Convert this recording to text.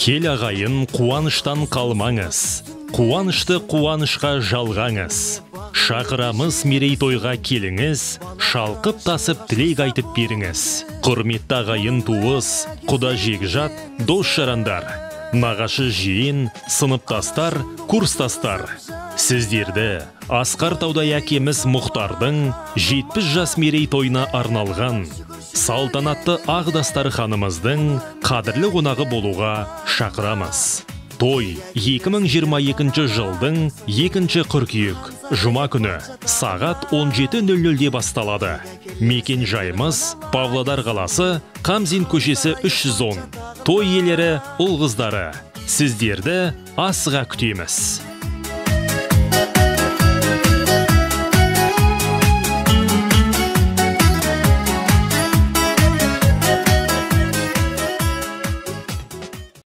Кел ағайын, қуаныштан қалмаңыз. Қуанышты қуанышқа жалғаңыз. Шақырамыз мерейтойға келіңіз, шалқып тасып тілек айтып беріңіз. Құрметті ағайын туыс, құда жекжат, дос жарандар, нағашы жиын, сыныптастар, курстастар. Сіздерді Асқар Таудай әкеміз Мұхтардың 70 жас мерейтойына арналған салтанатты Ағдастар ханымыздың қадірлі қонағы болуға шақырамыз. Той 2022 жылдың 2 қыркүйек, жұма күні, сағат 17:00-де басталады. Мекен жайымыз Павлодар қаласы, Қамзин көшесі 310. Той иелері, ұл қыздары, сіздерді асыға күтеміз.